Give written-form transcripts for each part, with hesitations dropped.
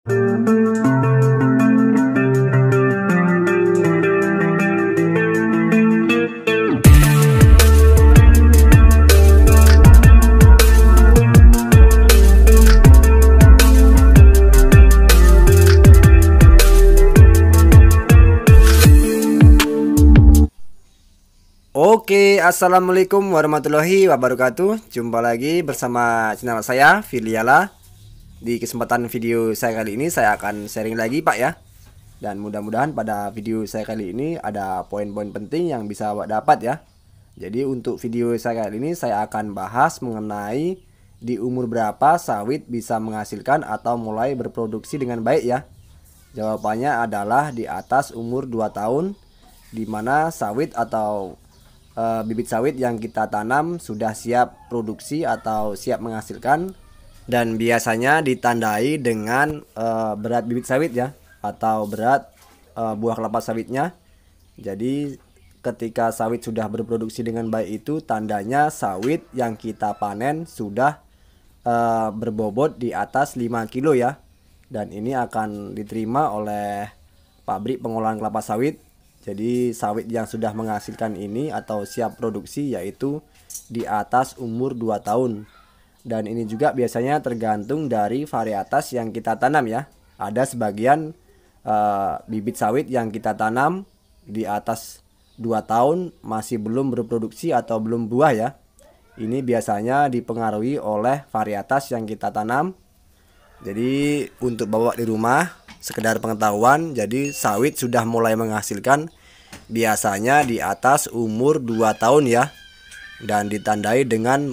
Oke, assalamualaikum warahmatullahi wabarakatuh. Jumpa lagi bersama channel saya, Filiala. Di kesempatan video saya kali ini saya akan sharing lagi Pak ya. Dan mudah-mudahan pada video saya kali ini ada poin-poin penting yang bisa Pak dapat ya. Jadi untuk video saya kali ini saya akan bahas mengenai di umur berapa sawit bisa menghasilkan atau mulai berproduksi dengan baik ya. Jawabannya adalah di atas umur 2 tahun, di mana sawit atau bibit sawit yang kita tanam sudah siap produksi atau siap menghasilkan, dan biasanya ditandai dengan berat bibit sawit ya, atau berat buah kelapa sawitnya. Jadi ketika sawit sudah berproduksi dengan baik itu tandanya sawit yang kita panen sudah berbobot di atas 5 kilo ya. Dan ini akan diterima oleh pabrik pengolahan kelapa sawit. Jadi sawit yang sudah menghasilkan ini atau siap produksi yaitu di atas umur 2 tahun. Dan ini juga biasanya tergantung dari varietas yang kita tanam ya. Ada sebagian bibit sawit yang kita tanam di atas 2 tahun masih belum berproduksi atau belum buah ya. Ini biasanya dipengaruhi oleh varietas yang kita tanam. Jadi untuk bawa di rumah, sekedar pengetahuan, jadi sawit sudah mulai menghasilkan biasanya di atas umur 2 tahun ya. Dan ditandai dengan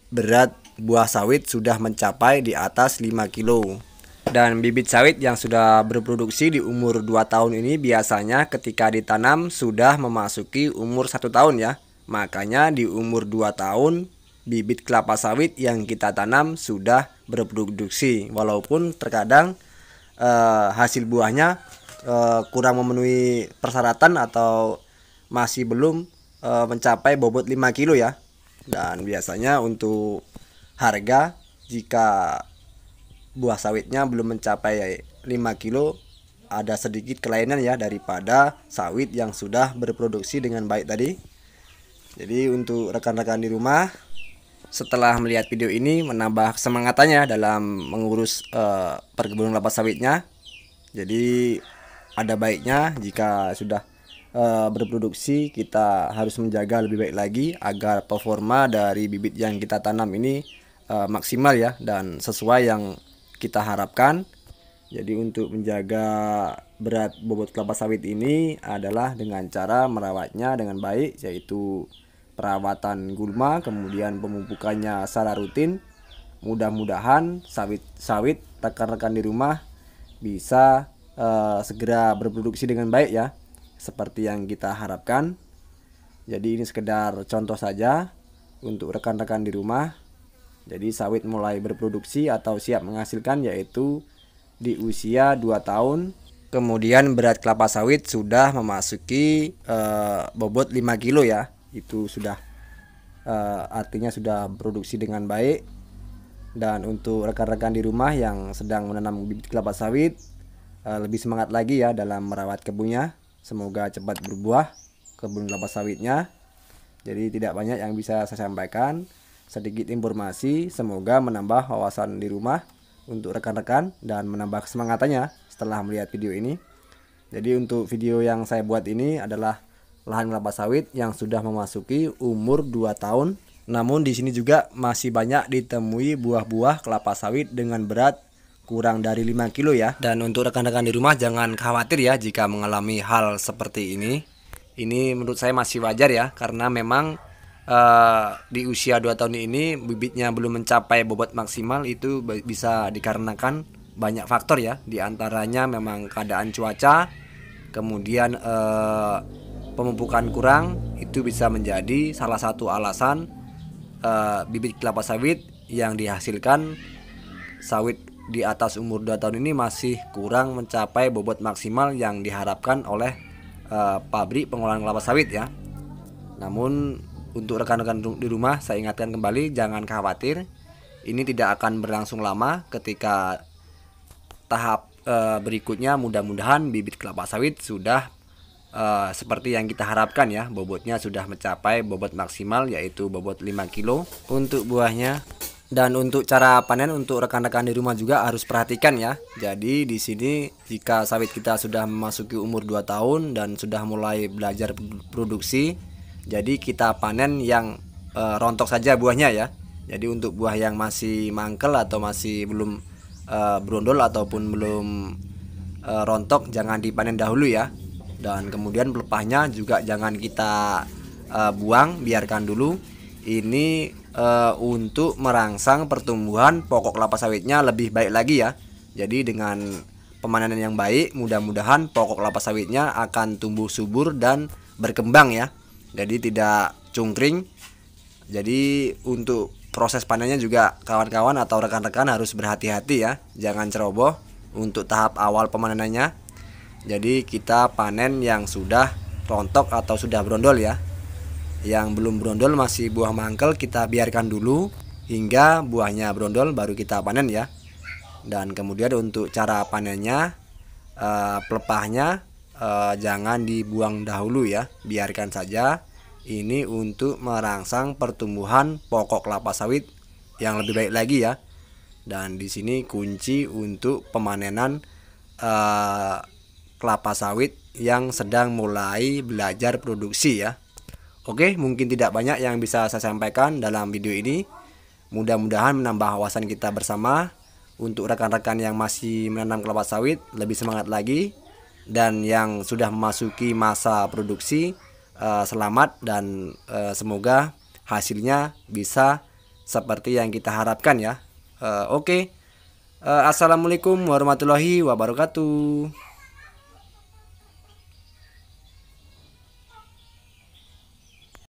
berat buah sawit sudah mencapai di atas 5 kilo. Dan bibit sawit yang sudah berproduksi di umur 2 tahun ini biasanya ketika ditanam sudah memasuki umur 1 tahun ya. Makanya di umur 2 tahun bibit kelapa sawit yang kita tanam sudah berproduksi, walaupun terkadang hasil buahnya kurang memenuhi persyaratan atau masih belum mencapai bobot 5 kilo ya. Dan biasanya untuk harga, jika buah sawitnya belum mencapai 5 kilo, ada sedikit kelainan ya daripada sawit yang sudah berproduksi dengan baik tadi. Jadi untuk rekan-rekan di rumah, setelah melihat video ini menambah semangatannya dalam mengurus perkebunan kelapa sawitnya. Jadi ada baiknya jika sudah berproduksi kita harus menjaga lebih baik lagi agar performa dari bibit yang kita tanam ini maksimal ya dan sesuai yang kita harapkan. Jadi untuk menjaga berat bobot kelapa sawit ini adalah dengan cara merawatnya dengan baik, yaitu perawatan gulma, kemudian pemupukannya secara rutin. Mudah-mudahan sawit rekan-rekan di rumah bisa segera berproduksi dengan baik ya, seperti yang kita harapkan. Jadi ini sekedar contoh saja untuk rekan-rekan di rumah. Jadi sawit mulai berproduksi atau siap menghasilkan yaitu di usia 2 tahun. Kemudian berat kelapa sawit sudah memasuki bobot 5 kilo ya. Itu sudah artinya sudah produksi dengan baik. Dan untuk rekan-rekan di rumah yang sedang menanam bibit kelapa sawit, lebih semangat lagi ya dalam merawat kebunnya. Semoga cepat berbuah kebun kelapa sawitnya. Jadi tidak banyak yang bisa saya sampaikan, sedikit informasi, semoga menambah wawasan di rumah untuk rekan-rekan dan menambah kesemangatannya setelah melihat video ini. Jadi untuk video yang saya buat ini adalah lahan kelapa sawit yang sudah memasuki umur 2 tahun. Namun di sini juga masih banyak ditemui buah-buah kelapa sawit dengan berat kurang dari 5 kilo ya. Dan untuk rekan-rekan di rumah jangan khawatir ya jika mengalami hal seperti ini. Ini menurut saya masih wajar ya, karena memang di usia 2 tahun ini bibitnya belum mencapai bobot maksimal. Itu bisa dikarenakan banyak faktor ya. Di antaranya memang keadaan cuaca, kemudian pemupukan kurang, itu bisa menjadi salah satu alasan bibit kelapa sawit yang dihasilkan sawit di atas umur 2 tahun ini masih kurang mencapai bobot maksimal yang diharapkan oleh pabrik pengolahan kelapa sawit ya. Namun untuk rekan-rekan di rumah saya ingatkan kembali, jangan khawatir, ini tidak akan berlangsung lama. Ketika tahap berikutnya mudah-mudahan bibit kelapa sawit sudah seperti yang kita harapkan ya. Bobotnya sudah mencapai bobot maksimal, yaitu bobot 5 kilo untuk buahnya. Dan untuk cara panen, untuk rekan-rekan di rumah juga harus perhatikan ya. Jadi di sini jika sawit kita sudah memasuki umur 2 tahun dan sudah mulai belajar produksi, jadi kita panen yang rontok saja buahnya ya. Jadi untuk buah yang masih mangkel atau masih belum berondol ataupun belum rontok, jangan dipanen dahulu ya. Dan kemudian pelepahnya juga jangan kita buang, biarkan dulu. Ini untuk merangsang pertumbuhan pokok kelapa sawitnya lebih baik lagi ya. Jadi dengan pemanenan yang baik, mudah-mudahan pokok kelapa sawitnya akan tumbuh subur dan berkembang ya. Jadi tidak cungkring. Jadi untuk proses panennya juga kawan-kawan atau rekan-rekan harus berhati-hati ya. Jangan ceroboh untuk tahap awal pemanenannya. Jadi kita panen yang sudah rontok atau sudah berondol ya. Yang belum berondol masih buah mangkel kita biarkan dulu hingga buahnya berondol baru kita panen ya. Dan kemudian untuk cara panennya, pelepahnya jangan dibuang dahulu ya, biarkan saja. Ini untuk merangsang pertumbuhan pokok kelapa sawit yang lebih baik lagi ya. Dan di sini kunci untuk pemanenan kelapa sawit yang sedang mulai belajar produksi ya. Oke, mungkin tidak banyak yang bisa saya sampaikan dalam video ini. Mudah-mudahan menambah wawasan kita bersama. Untuk rekan-rekan yang masih menanam kelapa sawit, lebih semangat lagi. Dan yang sudah memasuki masa produksi, selamat dan semoga hasilnya bisa seperti yang kita harapkan ya. Oke. Assalamualaikum warahmatullahi wabarakatuh.